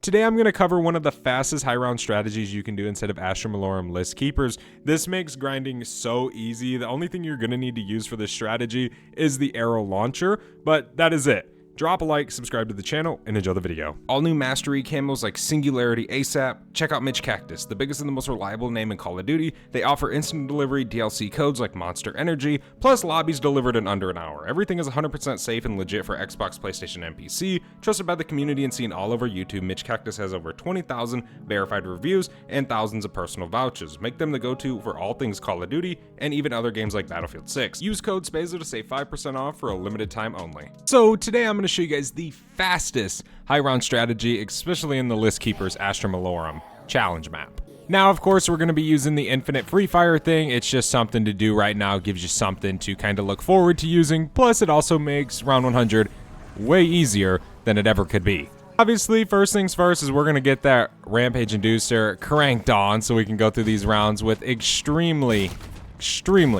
Today I'm going to cover one of the fastest high round strategies you can do instead of Astra Malorum list keepers. This makes grinding so easy. The only thing you're going to need to use for this strategy is the arrow launcher, but that is it. Drop a like, subscribe to the channel, and enjoy the video. All new mastery camos like Singularity ASAP. Check out Mitch Cactus, the biggest and the most reliable name in Call of Duty. They offer instant delivery DLC codes like Monster Energy, plus lobbies delivered in under an hour. Everything is 100% safe and legit for Xbox, PlayStation, and PC. Trusted by the community and seen all over YouTube, Mitch Cactus has over 20,000 verified reviews and thousands of personal vouchers. Make them the go-to for all things Call of Duty and even other games like Battlefield 6. Use code SPAZO to save 5% off for a limited time only. So today I'm going to show you guys the fastest high round strategy, especially in the list keepers Astra Malorum challenge map. Now, of course, we're going to be using the infinite free fire thing. It's just something to do right now. It gives you something to kind of look forward to using. Plus, it also makes round 100 way easier than it ever could be. Obviously, first things first is we're going to get that Rampage Inducer cranked on so we can go through these rounds with extremely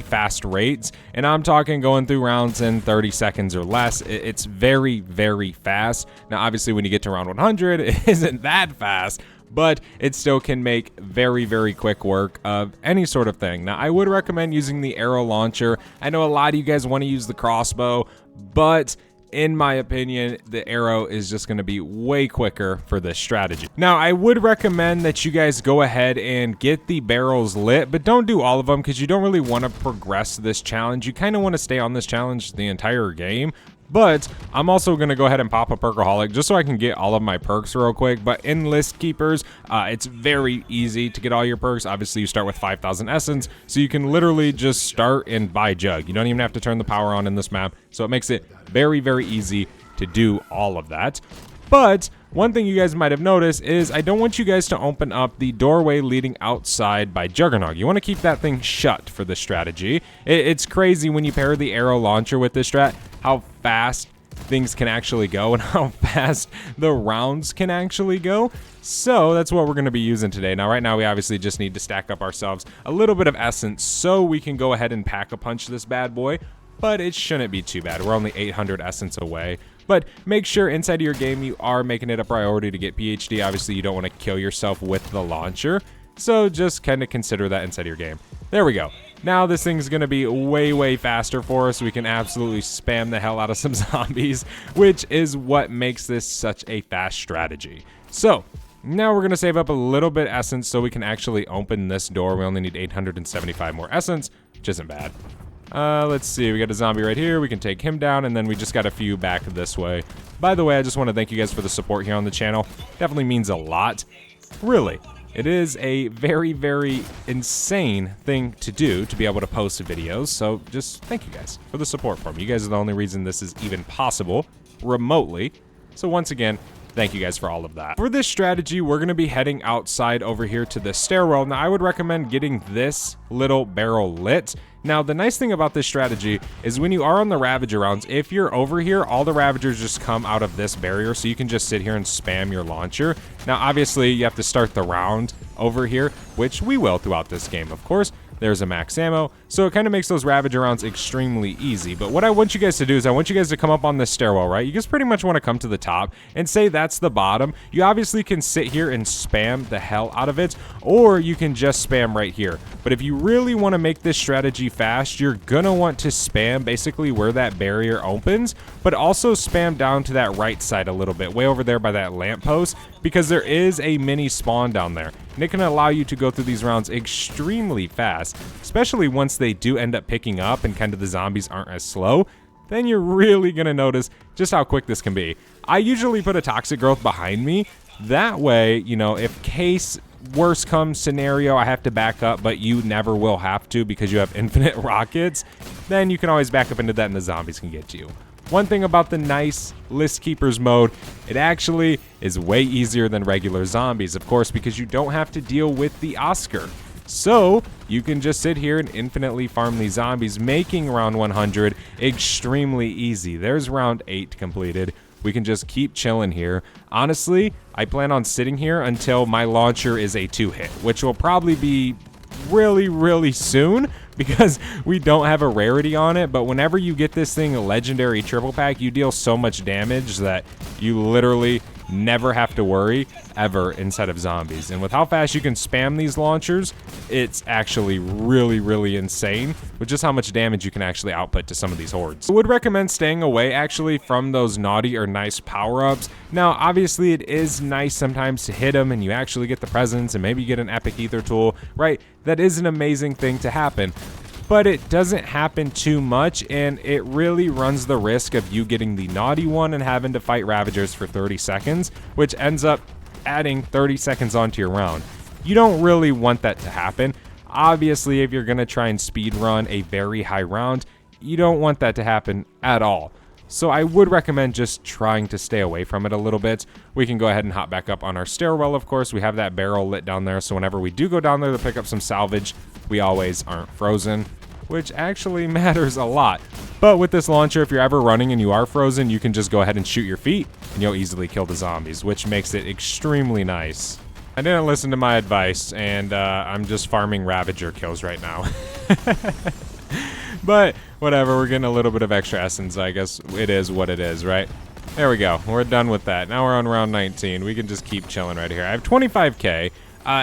fast rates, and I'm talking going through rounds in 30 seconds or less. It's very fast. Now obviously when you get to round 100 it isn't that fast, but it still can make very quick work of any sort of thing. Now I would recommend using the arrow launcher. I know a lot of you guys want to use the crossbow, but in my opinion, the arrow is just going to be way quicker for this strategy. Now, I would recommend that you guys go ahead and get the barrels lit, but don't do all of them because you don't really want to progress this challenge. You kind of want to stay on this challenge the entire game. But I'm also going to go ahead and pop a Perkaholic just so I can get all of my perks real quick. But in list keepers, it's very easy to get all your perks. Obviously, you start with 5,000 essence, so you can literally just start and buy jug. You don't even have to turn the power on in this map, so it makes it very easy to do all of that. But one thing you guys might have noticed is I don't want you guys to open up the doorway leading outside by Juggernog. You want to keep that thing shut for this strategy. It's crazy when you pair the arrow launcher with this strat, how fast things can actually go and how fast the rounds can actually go. So that's what we're going to be using today. Now right now we obviously just need to stack up ourselves a little bit of essence so we can go ahead and pack a punch this bad boy, but it shouldn't be too bad. We're only 800 essence away. But make sure inside of your game you are making it a priority to get PhD. Obviously you don't want to kill yourself with the launcher, so just kind of consider that inside of your game. There we go. Now this thing's going to be way faster for us. We can absolutely spam the hell out of some zombies, which is what makes this such a fast strategy. So now we're going to save up a little bit essence so we can actually open this door. We only need 875 more essence, which isn't bad. Let's see, we got a zombie right here. We can take him down, and then we just got a few back this way. By the way, I just want to thank you guys for the support here on the channel. Definitely means a lot. Really, it is a very insane thing to do to be able to post videos, so just thank you guys for the support for me. You guys are the only reason this is even possible remotely. So once again, thank you guys for all of that. For this strategy, we're going to be heading outside over here to the stairwell. Now, I would recommend getting this little barrel lit. Now, the nice thing about this strategy is when you are on the Ravager rounds, if you're over here, all the Ravagers just come out of this barrier, so you can just sit here and spam your launcher. Now, obviously, you have to start the round over here, which we will throughout this game, of course. There's a max ammo, so it kind of makes those Ravager rounds extremely easy. But what I want you guys to do is I want you guys to come up on this stairwell, right? You just pretty much want to come to the top and say that's the bottom. You obviously can sit here and spam the hell out of it, or you can just spam right here. But if you really want to make this strategy fast, you're gonna want to spam basically where that barrier opens, but also spam down to that right side a little bit, way over there by that lamppost, because there is a mini spawn down there. And it can allow you to go through these rounds extremely fast, especially once they do end up picking up and kind of the zombies aren't as slow. Then you're really going to notice just how quick this can be. I usually put a toxic growth behind me. That way, you know, if case worst comes scenario, I have to back up, but you never will have to because you have infinite rockets, then you can always back up into that and the zombies can get to you. One thing about the nice list keepers mode, it actually is way easier than regular zombies, of course, because you don't have to deal with the Oscar. So you can just sit here and infinitely farm these zombies, making round 100 extremely easy. There's round 8 completed. We can just keep chilling here. Honestly, I plan on sitting here until my launcher is a 2-hit, which will probably be really soon because we don't have a rarity on it. But whenever you get this thing a legendary triple pack, you deal so much damage that you literally never have to worry ever inside of zombies. And with how fast you can spam these launchers, it's actually really, really insane with just how much damage you can actually output to some of these hordes. I would recommend staying away actually from those naughty or nice power-ups. Now, obviously it is nice sometimes to hit them and you actually get the presents and maybe you get an epic ether tool, right? That is an amazing thing to happen. But it doesn't happen too much, and it really runs the risk of you getting the naughty one and having to fight Ravagers for 30 seconds, which ends up adding 30 seconds onto your round. You don't really want that to happen. Obviously, if you're going to try and speed run a very high round, you don't want that to happen at all. So I would recommend just trying to stay away from it a little bit. We can go ahead and hop back up on our stairwell, of course. We have that barrel lit down there, so whenever we do go down there to pick up some salvage, we always aren't frozen, which actually matters a lot. But with this launcher, if you're ever running and you are frozen, you can just go ahead and shoot your feet, and you'll easily kill the zombies, which makes it extremely nice. I didn't listen to my advice, and I'm just farming Ravager kills right now. But whatever, we're getting a little bit of extra essence. I guess it is what it is, right? There we go. We're done with that. Now we're on round 19. We can just keep chilling right here. I have 25k.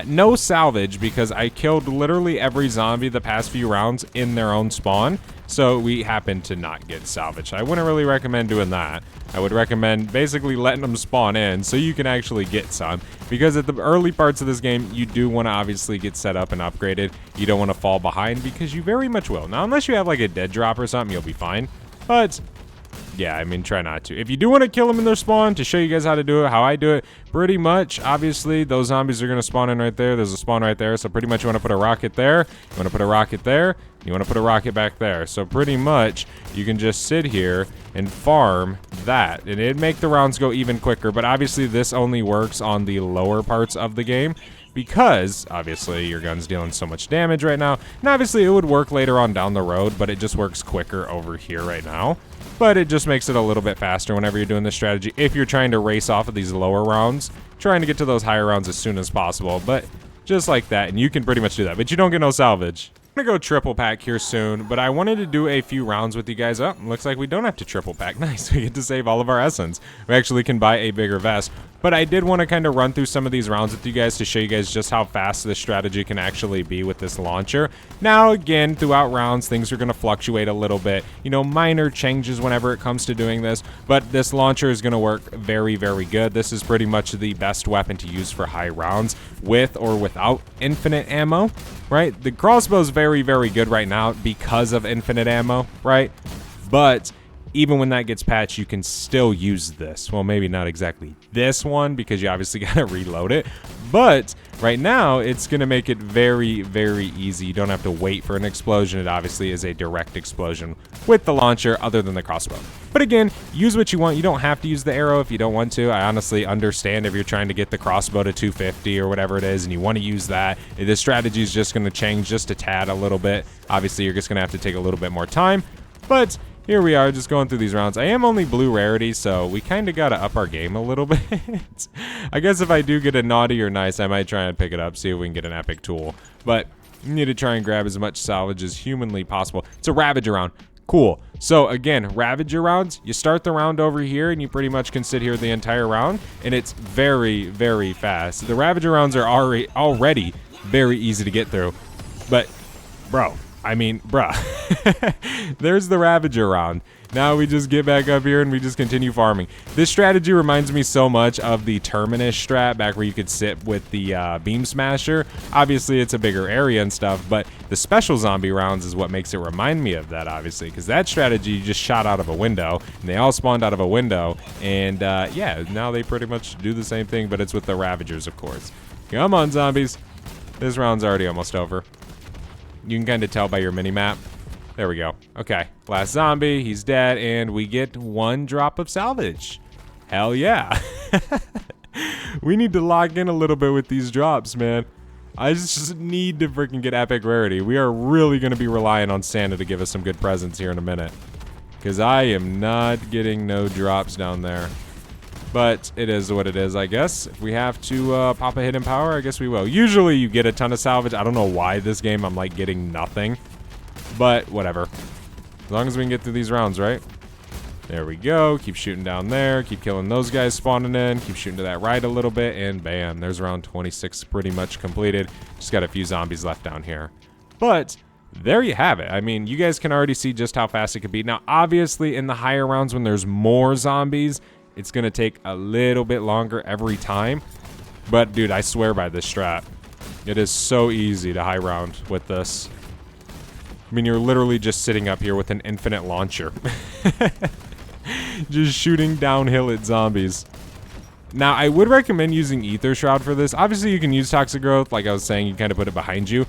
No salvage because I killed literally every zombie the past few rounds in their own spawn. So we happen to not get salvage. I wouldn't really recommend doing that. I would recommend basically letting them spawn in so you can actually get some. Because at the early parts of this game, you do want to obviously get set up and upgraded. You don't want to fall behind because you very much will. Now, unless you have like a dead drop or something, you'll be fine. But yeah, I mean, try not to. If you do want to kill them in their spawn, to show you guys how to do it, how I do it, pretty much, obviously, those zombies are going to spawn in right there. There's a spawn right there. So pretty much you want to put a rocket there. You want to put a rocket there. You want to put a rocket back there. So pretty much, you can just sit here and farm that. And it'd make the rounds go even quicker. But obviously, this only works on the lower parts of the game, because obviously your gun's dealing so much damage right now. And obviously it would work later on down the road, but it just works quicker over here right now. But it just makes it a little bit faster whenever you're doing this strategy. If you're trying to race off of these lower rounds, trying to get to those higher rounds as soon as possible. But just like that, and you can pretty much do that, but you don't get no salvage. I'm gonna go triple pack here soon, but I wanted to do a few rounds with you guys. Oh, looks like we don't have to triple pack. Nice, we get to save all of our essence. We actually can buy a bigger vest. But I did want to kind of run through some of these rounds with you guys to show you guys just how fast this strategy can actually be with this launcher. Now, again, throughout rounds, things are going to fluctuate a little bit. You know, minor changes whenever it comes to doing this. But this launcher is going to work very, very good. This is pretty much the best weapon to use for high rounds with or without infinite ammo, right? The crossbow is very, very good right now because of infinite ammo, right? But even when that gets patched, you can still use this. Well, maybe not exactly this one because you obviously got to reload it. But right now, it's going to make it very, very easy. You don't have to wait for an explosion. It obviously is a direct explosion with the launcher other than the crossbow. But again, use what you want. You don't have to use the arrow if you don't want to. I honestly understand if you're trying to get the crossbow to 250 or whatever it is and you want to use that. This strategy is just going to change just a tad a little bit. Obviously, you're just going to have to take a little bit more time. But here we are, just going through these rounds. I am only blue rarity, so we kind of got to up our game a little bit. I guess if I do get a naughty or nice, I might try and pick it up, see if we can get an epic tool. But you need to try and grab as much salvage as humanly possible. It's a Ravager round. Cool. So again, Ravager rounds, you start the round over here, and you pretty much can sit here the entire round, and it's very, very fast. The Ravager rounds are already very easy to get through. But, bro, I mean, bruh, there's the Ravager round. Now we just get back up here and we just continue farming. This strategy reminds me so much of the Terminus strat back where you could sit with the Beam Smasher. Obviously, it's a bigger area and stuff, but the special zombie rounds is what makes it remind me of that, obviously, because that strategy you just shot out of a window, and they all spawned out of a window, and yeah, now they pretty much do the same thing, but it's with the Ravagers, of course. Come on, zombies. This round's already almost over. You can kind of tell by your mini-map. There we go. Okay, last zombie, he's dead, and we get 1 drop of salvage. Hell yeah. We need to lock in a little bit with these drops, man. I just need to freaking get epic rarity. We are really going to be relying on Santa to give us some good presents here in a minute, because I am not getting no drops down there. But it is what it is, I guess. If we have to pop a hidden power, I guess we will. Usually you get a ton of salvage. I don't know why this game I'm like getting nothing. But whatever. As long as we can get through these rounds, right? There we go. Keep shooting down there. Keep killing those guys spawning in. Keep shooting to that right a little bit. And bam, there's round 26 pretty much completed. Just got a few zombies left down here. But there you have it. I mean, you guys can already see just how fast it could be. Now, obviously, in the higher rounds when there's more zombies, it's going to take a little bit longer every time. But, dude, I swear by this strat. It is so easy to high round with this. I mean, you're literally just sitting up here with an infinite launcher. Just shooting downhill at zombies. Now, I would recommend using Ether Shroud for this. Obviously, you can use Toxic Growth. Like I was saying, you kind of put it behind you.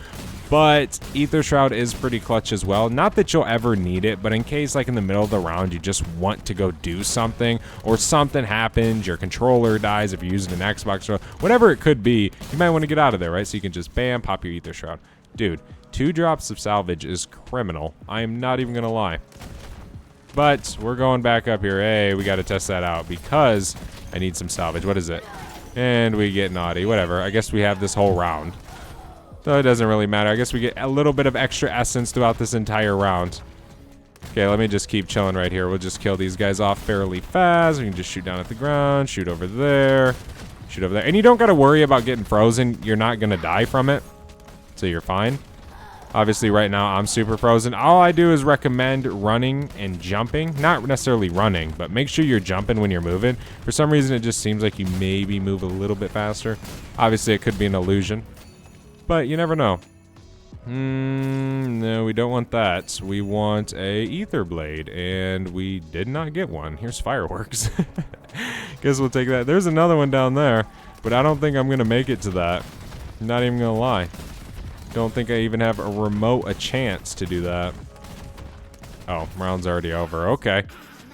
But Ether Shroud is pretty clutch as well. Not that you'll ever need it, but in case, like in the middle of the round, you just want to go do something, or something happens, your controller dies if you're using an Xbox, or whatever it could be, you might want to get out of there, right? So you can just, bam, pop your Ether Shroud. Dude, 2 drops of salvage is criminal. I am not even going to lie. But we're going back up here. Hey, we got to test that out because I need some salvage. What is it? And we get naughty. Whatever. I guess we have this whole round. So it doesn't really matter. I guess we get a little bit of extra essence throughout this entire round. Okay, let me just keep chilling right here. We'll just kill these guys off fairly fast. We can just shoot down at the ground, shoot over there, shoot over there. And you don't got to worry about getting frozen. You're not going to die from it. So you're fine. Obviously, right now, I'm super frozen. All I do is recommend running and jumping. Not necessarily running, but make sure you're jumping when you're moving. For some reason, it just seems like you maybe move a little bit faster. Obviously, it could be an illusion. But you never know. No, we don't want that. We want a ether blade, and we did not get one. Here's fireworks. Guess we'll take that. There's another one down there, but I don't think I'm going to make it to that. I'm not even going to lie. Don't think I even have a chance to do that. Oh, round's already over. Okay.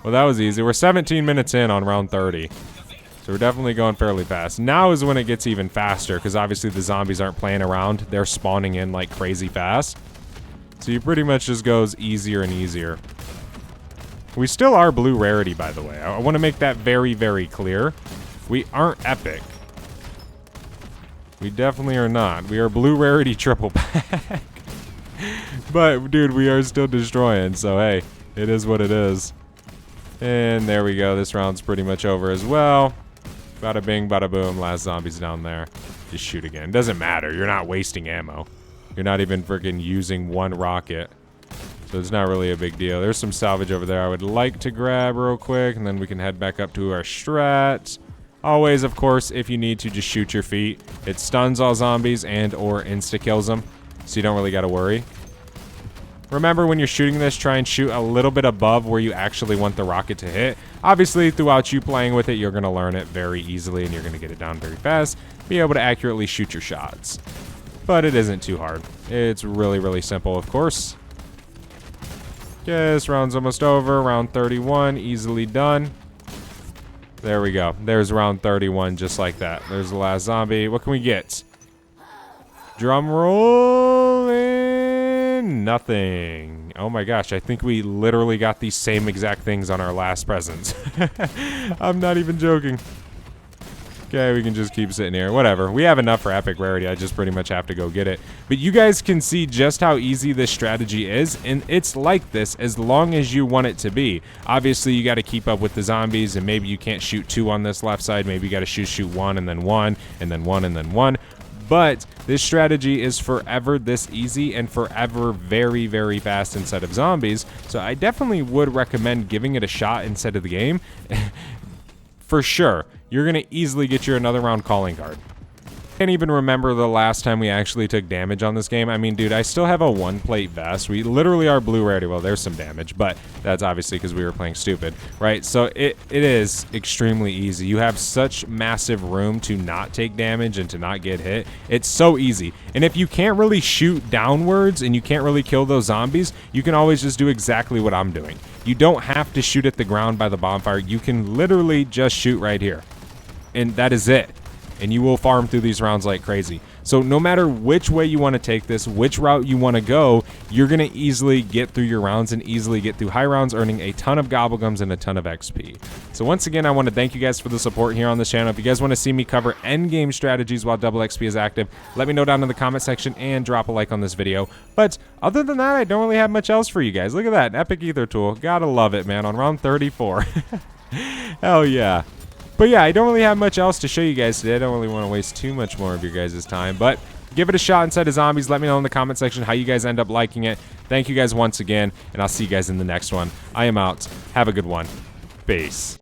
Well, that was easy. We're 17 minutes in on round 30. So we're definitely going fairly fast. Now is when it gets even faster, because obviously the zombies aren't playing around. They're spawning in like crazy fast. So you pretty much just goes easier and easier. We still are blue rarity, by the way. I want to make that very, very clear. We aren't epic. We definitely are not. We are blue rarity triple pack. But, dude, we are still destroying. So, hey, it is what it is. And there we go. This round's pretty much over as well. Bada bing, bada boom. Last zombie's down there. Just shoot again. Doesn't matter. You're not wasting ammo. You're not even freaking using one rocket. So it's not really a big deal. There's some salvage over there I would like to grab real quick. And then we can head back up to our strat. Always, of course, if you need to, just shoot your feet. It stuns all zombies and or insta-kills them, so you don't really got to worry. Remember, when you're shooting this, try and shoot a little bit above where you actually want the rocket to hit. Obviously, throughout you playing with it, you're going to learn it very easily, and you're going to get it down very fast, be able to accurately shoot your shots. But it isn't too hard. It's really, really simple, of course. Yes, round's almost over. Round 31, easily done. There we go. There's round 31, just like that. There's the last zombie. What can we get? Drum roll and nothing. Oh my gosh, I think we literally got these same exact things on our last presents. I'm not even joking. Okay, we can just keep sitting here. Whatever. We have enough for epic rarity. I just pretty much have to go get it. But you guys can see just how easy this strategy is. And it's like this as long as you want it to be. Obviously, you got to keep up with the zombies. And maybe you can't shoot 2 on this left side. Maybe you got to shoot 1 and then 1 and then 1 and then 1. But this strategy is forever this easy and forever very, very fast inside of zombies. So I definitely would recommend giving it a shot instead of the game. For sure. You're going to easily get your another round calling card. I can't even remember the last time we actually took damage on this game. I mean, dude, I still have a 1-plate vest. We literally are blue rarity. Well, there's some damage, but that's obviously because we were playing stupid, right? So it is extremely easy. You have such massive room to not take damage and to not get hit. It's so easy. And if you can't really shoot downwards and you can't really kill those zombies, you can always just do exactly what I'm doing. You don't have to shoot at the ground by the bonfire. You can literally just shoot right here. And that is it. and you will farm through these rounds like crazy. So no matter which way you want to take this, which route you want to go, you're going to easily get through your rounds and easily get through high rounds, earning a ton of gobblegums and a ton of XP. So once again, I want to thank you guys for the support here on this channel. If you guys want to see me cover endgame strategies while double XP is active, let me know down in the comment section and drop a like on this video. But other than that, I don't really have much else for you guys. Look at that, epic ether tool. Gotta love it, man, on round 34. Hell yeah. But yeah, I don't really have much else to show you guys today. I don't really want to waste too much more of your guys' time, but give it a shot inside of zombies. Let me know in the comment section how you guys end up liking it. Thank you guys once again, and I'll see you guys in the next one. I am out. Have a good one. Peace.